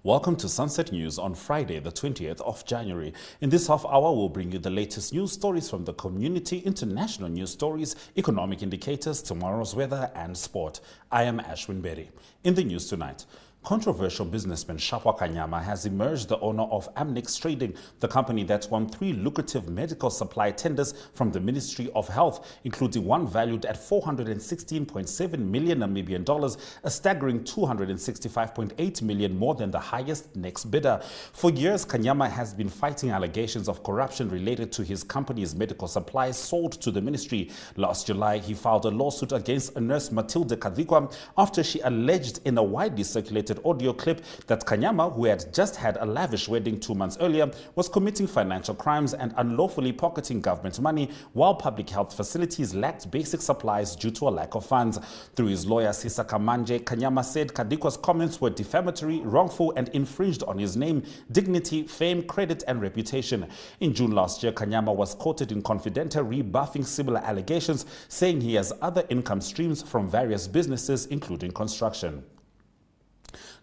Welcome to Sunset News on Friday, the 20th of January. In this half hour, we'll bring you the latest news stories from the community, international news stories, economic indicators, tomorrow's weather, and sport. I am Ashwin Berry. In the news tonight, controversial businessman Shapwa Kanyama has emerged the owner of Amnex Trading, the company that won 3 lucrative medical supply tenders from the Ministry of Health, including one valued at 416.7 million Namibian dollars, a staggering 265.8 million more than the highest next bidder. For years, Kanyama has been fighting allegations of corruption related to his company's medical supplies sold to the ministry. Last July, he filed a lawsuit against a nurse, Matilda Kadikwa, after she alleged in a widely circulated audio clip that Kanyama, who had just had a lavish wedding 2 months earlier, was committing financial crimes and unlawfully pocketing government money while public health facilities lacked basic supplies due to a lack of funds. Through his lawyer Sisa Kamanje, Kanyama said Kadikwa's comments were defamatory, wrongful, and infringed on his name, dignity, fame, credit, and reputation. In June last year, Kanyama was quoted in Confidential rebuffing similar allegations, saying he has other income streams from various businesses, including construction.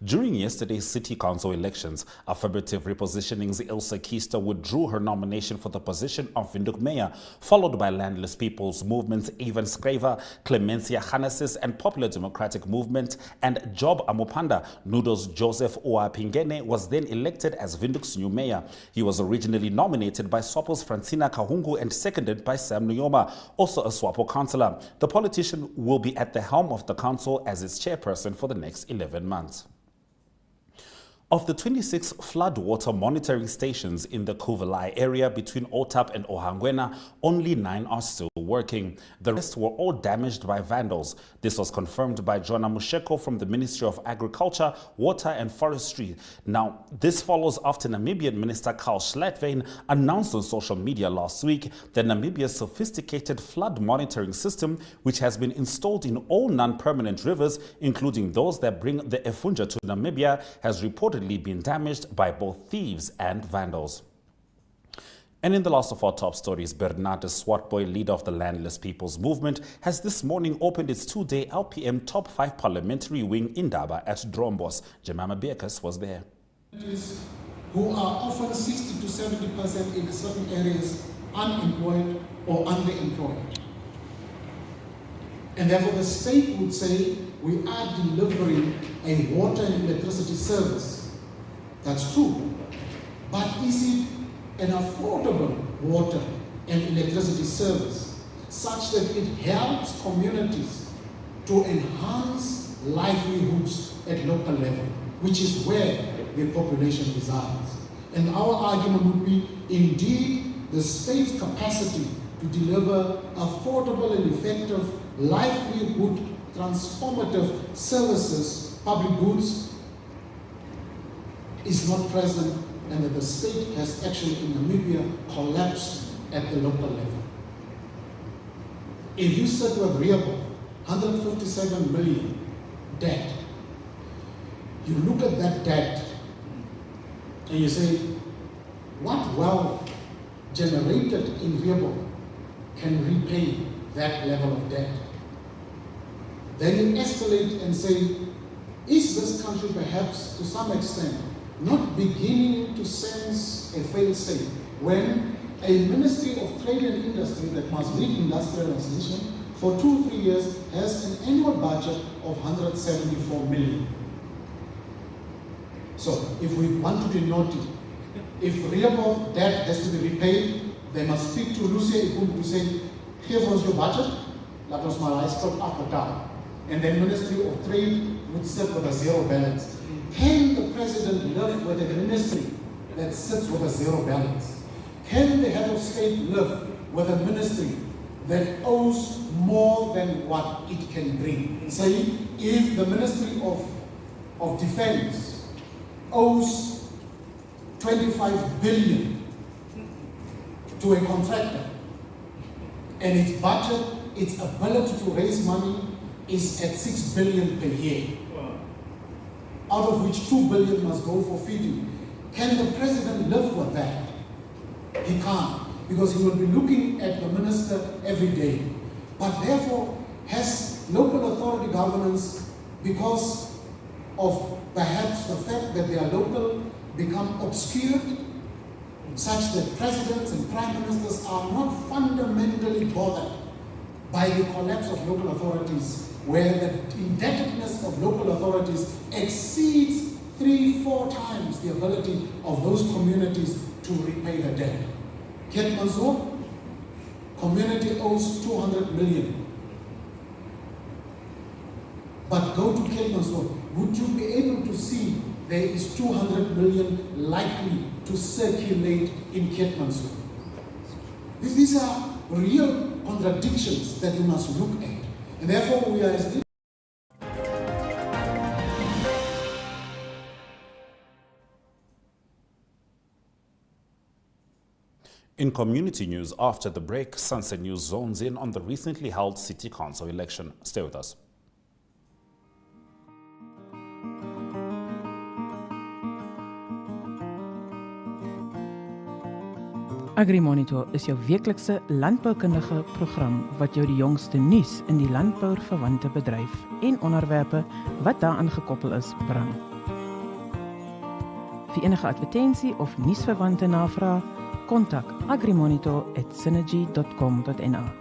During yesterday's City Council elections, Affirmative Repositioning's Ilse Keister withdrew her nomination for the position of Windhoek Mayor, followed by Landless People's Movement's Evan Skraver, Clemencia Hanesis and Popular Democratic Movement, and Job Amopanda. Nudo's Joseph Oapingene was then elected as Windhoek's new mayor. He was originally nominated by SWAPO's Francina Kahungu and seconded by Sam Nujoma, also a SWAPO councillor. The politician will be at the helm of the council as its chairperson for the next 11 months. Of the 26 floodwater monitoring stations in the Kuvalai area between Otap and Ohangwena, only 9 are still working. The rest were all damaged by vandals. This was confirmed by Jona Musheko from the Ministry of Agriculture, Water and Forestry. Now, this follows after Namibian Minister Carl Schlatvein announced on social media last week that Namibia's sophisticated flood monitoring system, which has been installed in all non-permanent rivers, including those that bring the Efunja to Namibia, has reportedly been damaged by both thieves and vandals. And in the last of our top stories, Bernard de Swartboy, leader of the Landless People's Movement, has this morning opened its 2-day LPM Top 5 Parliamentary Wing in Daba at Drombos. Jemima Bekus was there. Who are often 60 to 70% in certain areas unemployed or underemployed. And therefore the state would say we are delivering a water and electricity service. That's true. But is it an affordable water and electricity service such that it helps communities to enhance livelihoods at local level, which is where the population resides? And our argument would be, indeed, the state's capacity to deliver affordable and effective livelihood transformative services, public goods, is not present, and that the state has actually in Namibia collapsed at the local level. If you sit with Riabo, 157 million debt, you look at that debt and you say, what wealth generated in Riabo can repay that level of debt? Then you escalate and say, is this country perhaps to some extent not beginning to sense a failed state when a Ministry of Trade and Industry that must lead industrialization for 2-3 years has an annual budget of 174 million? So if we want to be naughty, if Riabo debt has to be repaid, they must speak to Lucia Ikumbu to say, here was your budget, that was my last stop after down. And then Ministry of Trade would sit with a zero balance. Can the president live with a ministry that sits with a zero balance? Can the head of state live with a ministry that owes more than what it can bring? Say, if the Ministry of Defense owes 25 billion to a contractor, and its budget, its ability to raise money is at 6 billion per year, out of which 2 billion must go for feeding. Can the president live with that? He can't, because he will be looking at the minister every day. But therefore, has local authority governance, because of Perhaps the fact that they are local become obscured, such that presidents and prime ministers are not fundamentally bothered by the collapse of local authorities, where the indebtedness of local authorities exceeds 3-4 times the ability of those communities to repay the debt. Keetmanshoop, community owes 200 million. But go to Keetmanshoop, would you be able to see there is 200 million likely to circulate in Keetmanshoop? These are real contradictions that you must look at. And therefore we are as In community news, after the break, Sunset News zones in on the recently held City Council election. Stay with us. AgriMonitor is jou weeklikse landboukundige program wat jou die jongste nuus in die landbouverwante bedryf en onderwerpe wat daaraan gekoppel is, bring. Vir enige advertensie of nuusverwante navraag, kontak agrimonitor@synergy.com.na.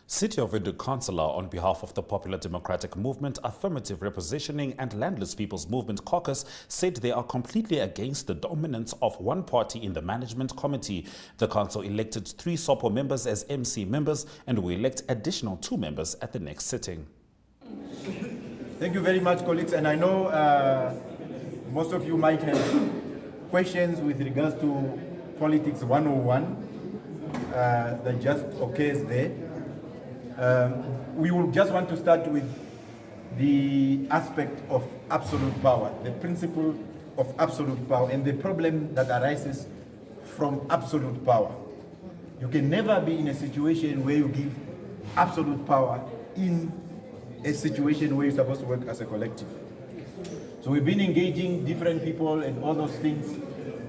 City of Windhoek Councillor on behalf of the Popular Democratic Movement, Affirmative Repositioning and Landless People's Movement Caucus said they are completely against the dominance of one party in the management committee. The council elected 3 SOPO members as MC members and will elect additional 2 members at the next sitting. Thank you very much, colleagues. And I know most of you might have questions with regards to Politics 101 that just occurs there. We will just want to start with the aspect of absolute power, the principle of absolute power, and the problem that arises from absolute power. You can never be in a situation where you give absolute power in a situation where you're supposed to work as a collective. So we've been engaging different people and all those things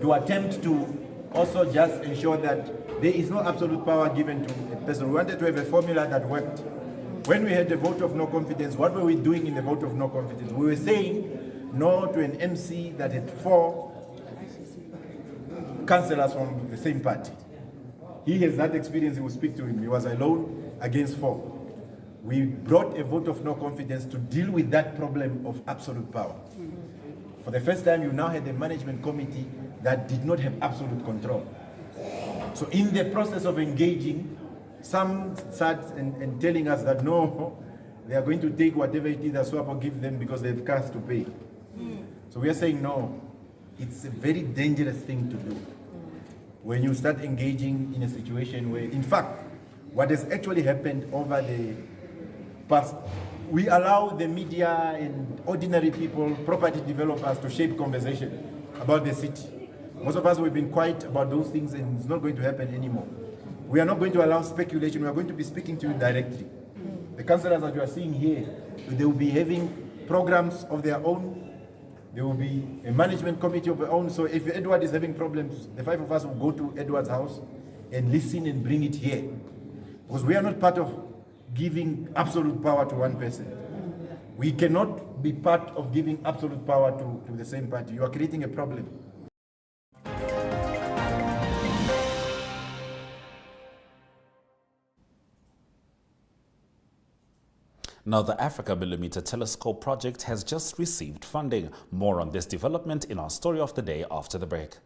to attempt to also just ensure that there is no absolute power given to a person. We wanted to have a formula that worked. When we had the vote of no confidence, what were we doing in the vote of no confidence? We were saying no to an MC that had 4 councillors from the same party. He has that experience, he will speak to him. He was alone against 4. We brought a vote of no confidence to deal with that problem of absolute power. For the first time, you now had a management committee that did not have absolute control. So in the process of engaging, some sat and telling us that no, they are going to take whatever it is that SWAPO give them because they have cash to pay. So we are saying no, it's a very dangerous thing to do. When you start engaging in a situation where, in fact, what has actually happened over the past, we allow the media and ordinary people, property developers to shape conversation about the city. Most of us have been quiet about those things and it's not going to happen anymore. We are not going to allow speculation, we are going to be speaking to you directly. The councillors that you are seeing here, they will be having programs of their own, there will be a management committee of their own. So if Edward is having problems, the 5 of us will go to Edward's house and listen and bring it here. Because we are not part of giving absolute power to one person. We cannot be part of giving absolute power to the same party. You are creating a problem. Now, the Africa Millimeter Telescope project has just received funding. More on this development in our story of the day after the break.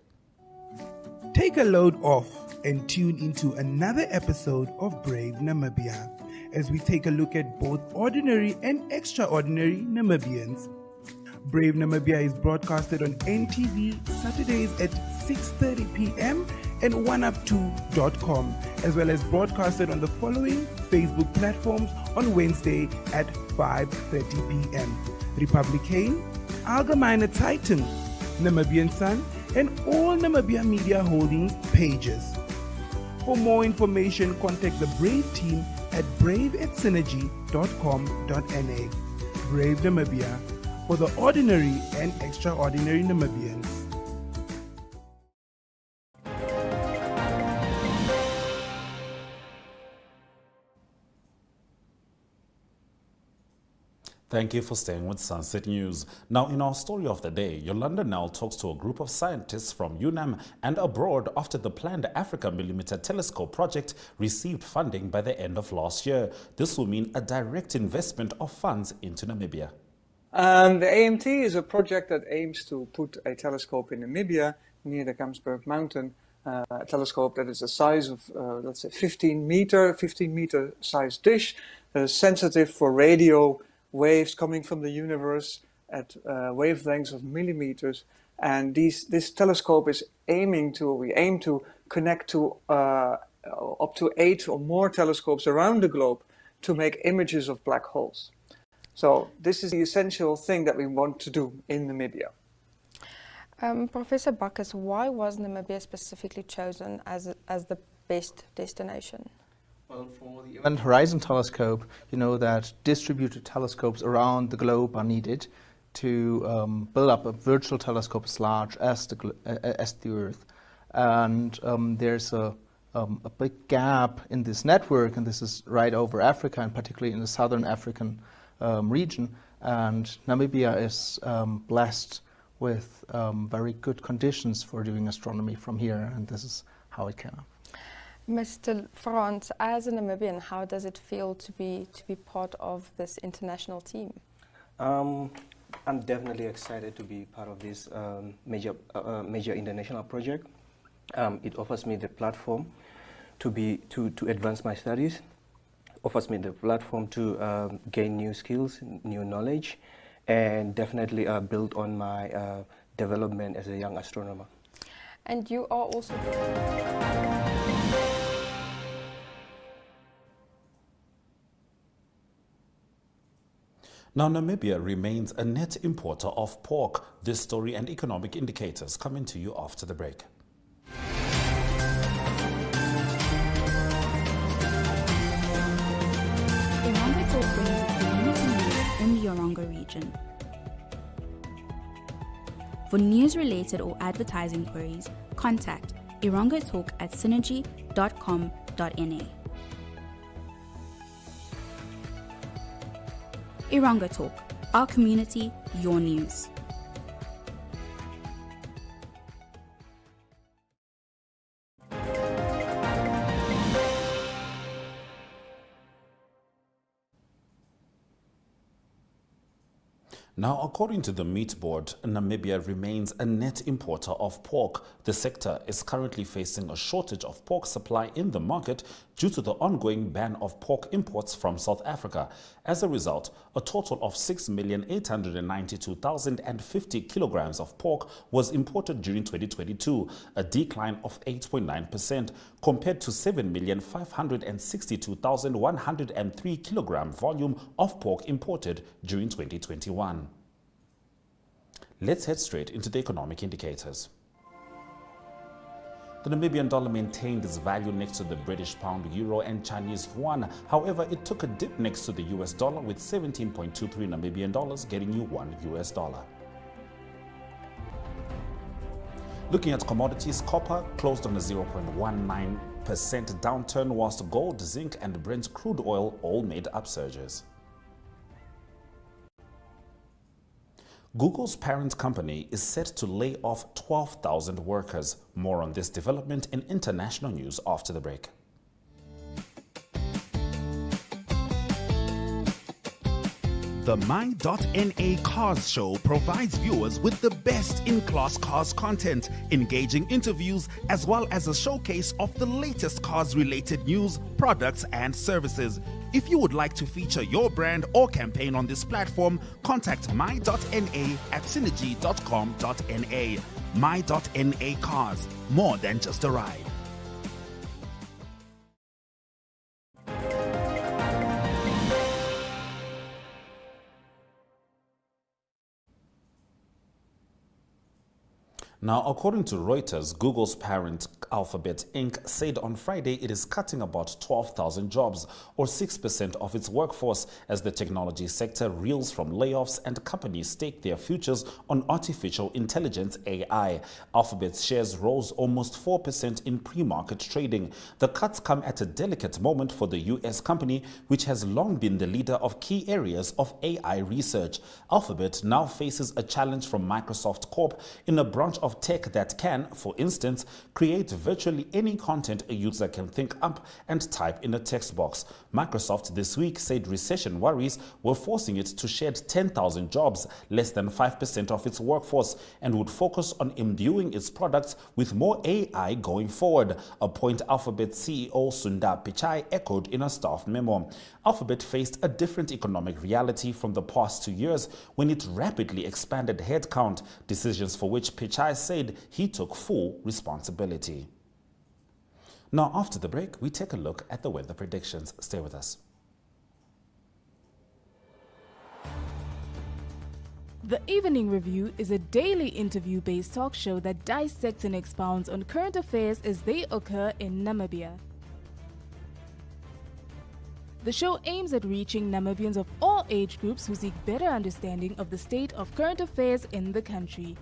Take a load off and tune into another episode of Brave Namibia as we take a look at both ordinary and extraordinary Namibians. Brave Namibia is broadcasted on NTV Saturdays at 6:30 p.m. and Oneuptwo.com, as well as broadcasted on the following Facebook platforms on Wednesday at 5:30 p.m. Republican, Allgemeine Zeitung, Namibian Sun, and all Namibia Media Holdings pages. For more information, contact the Brave team at brave@synergy.com.na. Brave Namibia, for the ordinary and extraordinary Namibians. Thank you for staying with Sunset News. Now, in our story of the day, Yolanda now talks to a group of scientists from UNAM and abroad after the planned Africa Millimeter Telescope project received funding by the end of last year. This will mean a direct investment of funds into Namibia. The AMT is a project that aims to put a telescope in Namibia near the Gamsberg Mountain. A telescope that is the size of, let's say, 15 meter size dish, sensitive for radio waves coming from the universe at wavelengths of millimeters. And this telescope is we aim to connect to up to 8 or more telescopes around the globe to make images of black holes. So this is the essential thing that we want to do in Namibia. Professor Bacchus, why was Namibia specifically chosen as the best destination? Well, for the Event Horizon Telescope, you know that distributed telescopes around the globe are needed to build up a virtual telescope as large as the Earth. And there's a big gap in this network, and this is right over Africa, and particularly in the southern African region. And Namibia is blessed with very good conditions for doing astronomy from here, and this is how it came up. Mr. Frans, as a Namibian, how does it feel to be part of this international team? I'm definitely excited to be part of this major international project. It offers me the platform to advance my studies, offers me the platform to gain new skills, new knowledge, and definitely build on my development as a young astronomer. And you are also... Now, Namibia remains a net importer of pork. This story and economic indicators coming to you after the break. Oneuptwo brings community news in the Orongo region. For news-related or advertising queries, contact Orongo Talk at synergy.com.na. Orongo Talk, our community, your news. Now, according to the Meat Board, Namibia remains a net importer of pork. The sector is currently facing a shortage of pork supply in the market due to the ongoing ban of pork imports from South Africa. As a result, a total of 6,892,050 kilograms of pork was imported during 2022, a decline of 8.9% compared to 7,562,103 kilogram volume of pork imported during 2021. Let's head straight into the economic indicators. The Namibian dollar maintained its value next to the British pound, euro and Chinese yuan. However, it took a dip next to the US dollar with 17.23 Namibian dollars getting you $1. Looking at commodities, copper closed on a 0.19% downturn, whilst gold, zinc and Brent crude oil all made upsurges. Google's parent company is set to lay off 12,000 workers. More on this development in international news after the break. The My.NA Cars Show provides viewers with the best in-class cars content, engaging interviews, as well as a showcase of the latest cars-related news, products, and services. If you would like to feature your brand or campaign on this platform, contact My.NA at synergy.com.na. My.NA Cars, more than just a ride. Now, according to Reuters, Google's parent Alphabet Inc. said on Friday it is cutting about 12,000 jobs, or 6% of its workforce, as the technology sector reels from layoffs and companies stake their futures on artificial intelligence AI. Alphabet's shares rose almost 4% in pre-market trading. The cuts come at a delicate moment for the U.S. company, which has long been the leader of key areas of AI research. Alphabet now faces a challenge from Microsoft Corp in a branch of tech that can, for instance, create virtually any content a user can think up and type in a text box. Microsoft this week said recession worries were forcing it to shed 10,000 jobs, less than 5% of its workforce, and would focus on imbuing its products with more AI going forward, a point Alphabet CEO Sundar Pichai echoed in a staff memo. Alphabet faced a different economic reality from the past 2 years when it rapidly expanded headcount, decisions for which Pichai said he took full responsibility. Now, after the break, we take a look at the weather predictions. Stay with us. The Evening Review is a daily interview-based talk show that dissects and expounds on current affairs as they occur in Namibia. The show aims at reaching Namibians of all age groups who seek better understanding of the state of current affairs in the country.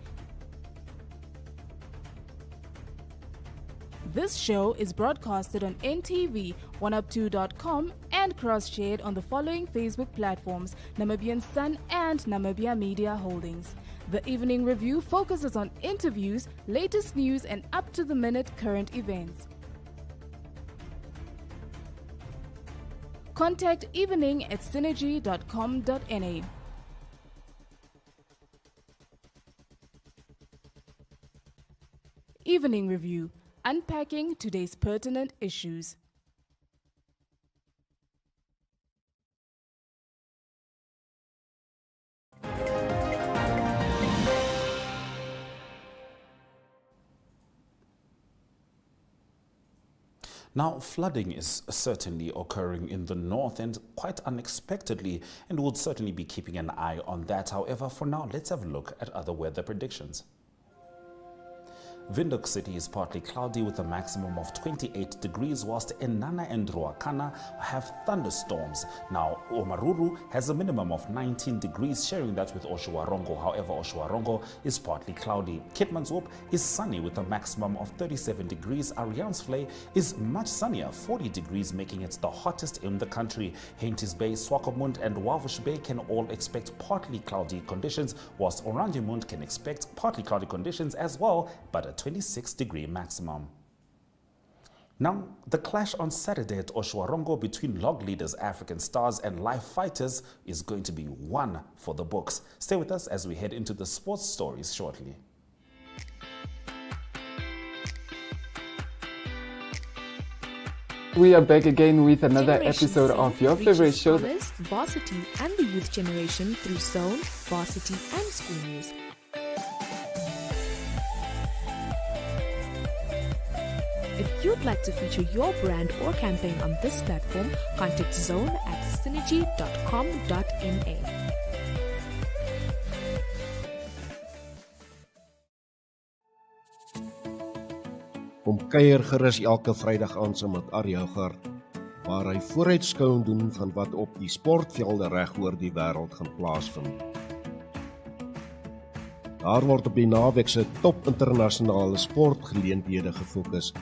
This show is broadcasted on NTV, Oneuptwo.com, and cross-shared on the following Facebook platforms: Namibian Sun and Namibia Media Holdings. The Evening Review focuses on interviews, latest news, and up-to-the-minute current events. Contact evening@synergy.com.na. Evening Review, unpacking today's pertinent issues. Now, flooding is certainly occurring in the north, and quite unexpectedly, and we'll certainly be keeping an eye on that. However, for now, let's have a look at other weather predictions. Windhoek City is partly cloudy with a maximum of 28 degrees, whilst Enana and Ruakana have thunderstorms. Now, Omaruru has a minimum of 19 degrees, sharing that with Oshuarongo. However, Oshuarongo is partly cloudy. Keetmanshoop is sunny with a maximum of 37 degrees. Ariansvlei is much sunnier, 40 degrees, making it the hottest in the country. Hainties Bay, Swakopmund and Wavush Bay can all expect partly cloudy conditions, whilst Oranjemund can expect partly cloudy conditions as well, but a 26-degree maximum. Now, the clash on Saturday at Oshuarongo between log leaders African Stars and Life Fighters is going to be one for the books. Stay with us as we head into the sports stories shortly. We are back again with another episode of your favorite show, Scholars, Varsity and the Youth Generation through Zone, Varsity and School News. If you'd like to feature your brand or campaign on this platform, contact Zone at synergy.com.na. Kom kuier gerus elke Vrydag aan saam met Arjougaard, waar hy vooruitskouing doen van wat op die sportvelde reg oor die wêreld gaan plaasvind. Daar word op die naweek se top internasionale sportgeleenthede gefokus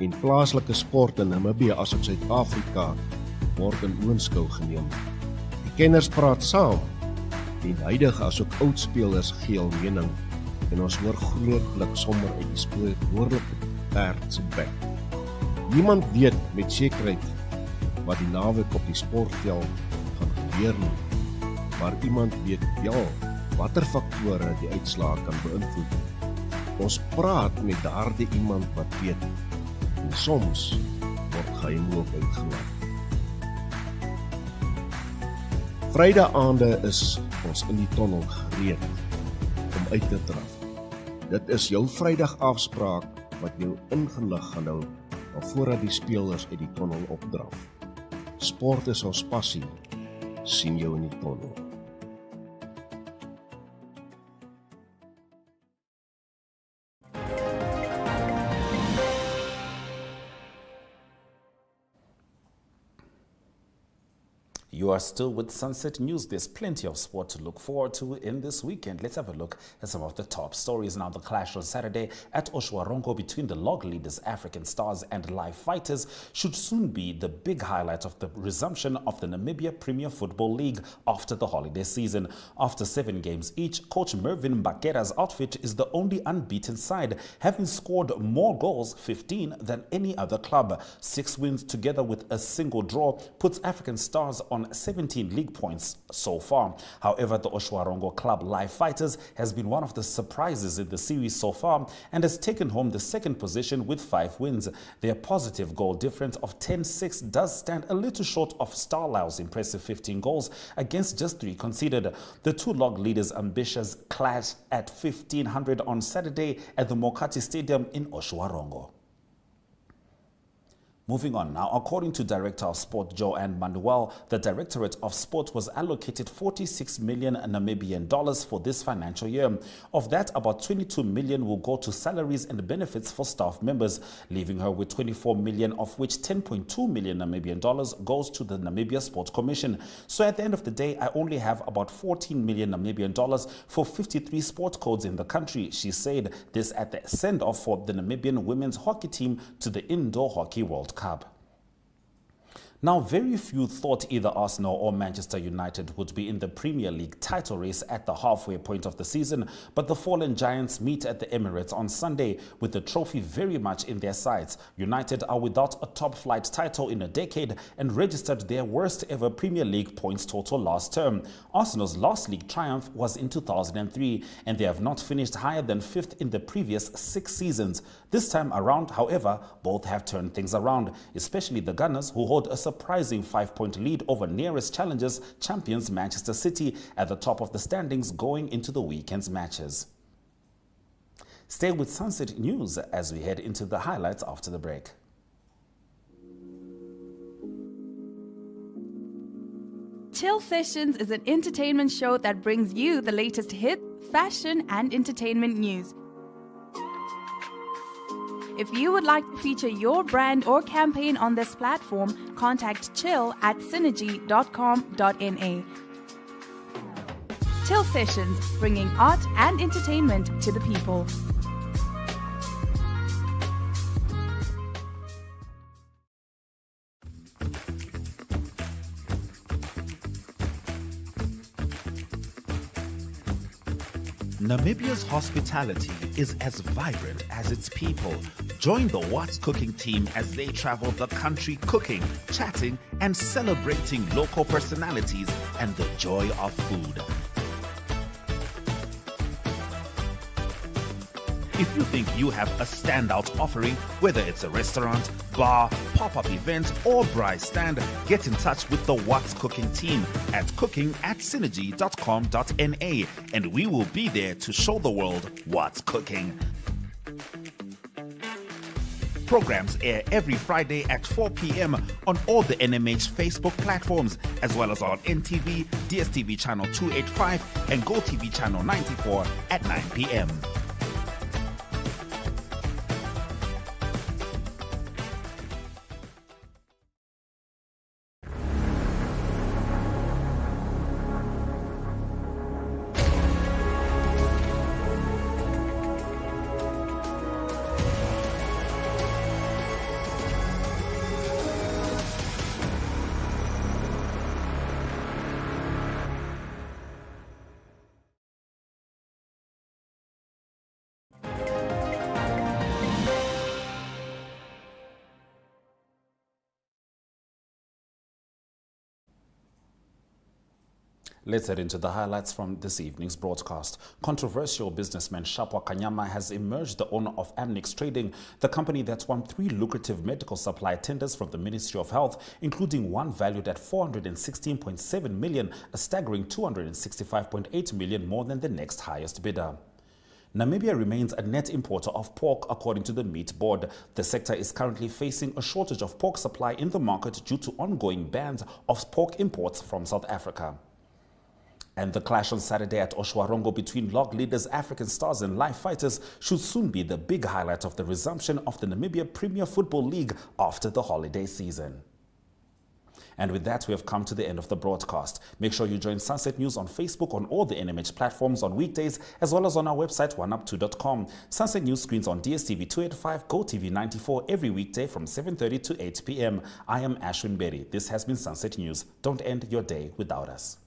en plaaslike sport in Namibië asook Suid-Afrika word in oënskou geneem. Die kenners praat saam en huidige asook oud spelers gee hul mening en ons hoor grootlik sommer uit die spreekwoordelike perd se bek. Niemand weet met sekerheid wat die naweek op die sportveld gaan gebeur nie, maar iemand weet wel watter faktore die uitslae kan beïnvloed. Ons praat met daardie iemand wat weet, en soms word geheim ook uitgelaat. Vrydaande is ons in die tonnel gereed om uit te draf. Dit is jou Vrydag afspraak wat jou ingelig gaan hou alvordat die spelers uit die tonnel opdraf. Sport is ons passie. Sien jou in die tonnel. You are still with Sunset News. There's plenty of sport to look forward to in this weekend. Let's have a look at some of the top stories. Now, the clash on Saturday at Oshwarongo between the log leaders African Stars and Live Fighters should soon be the big highlight of the resumption of the Namibia Premier Football League after the holiday season. After 7 games each, coach Mervin Mbakera's outfit is the only unbeaten side, having scored more goals, 15, than any other club. 6 wins together with a single draw puts African Stars on 17 league points so far. However, the Oshwarongo club Live Fighters has been one of the surprises in the series so far and has taken home the second position with 5 wins. Their positive goal difference of 10-6 does stand a little short of Starlyle's impressive 15 goals against just 3 conceded. The two log leaders' ambitions clash at 1500 on Saturday at the Mokati Stadium in Oshwarongo. Moving on now, according to Director of Sport Joanne Manuel, the Directorate of Sport was allocated 46 million Namibian dollars for this financial year. Of that, about 22 million will go to salaries and benefits for staff members, leaving her with 24 million, of which 10.2 million Namibian dollars goes to the Namibia Sport Commission. So at the end of the day, I only have about 14 million Namibian dollars for 53 sport codes in the country, she said. This at the send-off for the Namibian women's hockey team to the Indoor Hockey World Cup. Now, very few thought either Arsenal or Manchester United would be in the Premier League title race at the halfway point of the season, but the fallen giants meet at the Emirates on Sunday with the trophy very much in their sights. United are without a top-flight title in a decade and registered their worst ever Premier League points total last term. Arsenal's last league triumph was in 2003, and they have not finished higher than 5th in the previous 6 seasons. This time around, however, both have turned things around, especially the Gunners, who hold a surprising 5-point lead over nearest challengers, champions Manchester City, at the top of the standings going into the weekend's matches. Stay with Sunset News as we head into the highlights after the break. Chill Sessions is an entertainment show that brings you the latest hit, fashion, and entertainment news. If you would like to feature your brand or campaign on this platform, contact chill@synergy.com.na. Chill Sessions, bringing art and entertainment to the people. Namibia's hospitality is as vibrant as its people. Join the What's Cooking team as they travel the country cooking, chatting, and celebrating local personalities and the joy of food. If you think you have a standout offering, whether it's a restaurant, bar, pop-up event, or braai stand, get in touch with the What's Cooking team at cooking@synergy.com.na, and we will be there to show the world what's cooking. Programs air every Friday at 4 p.m. on all the NMH Facebook platforms, as well as on NTV, Dstv channel 285, and Gotv channel 94 at 9 p.m. Let's head into the highlights from this evening's broadcast. Controversial businessman Shapwa Kanyama has emerged the owner of Amnix Trading, the company that won 3 lucrative medical supply tenders from the Ministry of Health, including one valued at 416.7 million, a staggering 265.8 million more than the next highest bidder. Namibia remains a net importer of pork, according to the Meat Board. The sector is currently facing a shortage of pork supply in the market due to ongoing bans of pork imports from South Africa. And the clash on Saturday at Oshwarongo between log leaders African Stars and Live Fighters should soon be the big highlight of the resumption of the Namibia Premier Football League after the holiday season. And with that, we have come to the end of the broadcast. Make sure you join Sunset News on Facebook on all the NMH platforms on weekdays, as well as on our website, Oneuptwo.com. Sunset News screens on Dstv 285, Gotv 94 every weekday from 7:30 to 8 p.m. I am Ashwin Berry. This has been Sunset News. Don't end your day without us.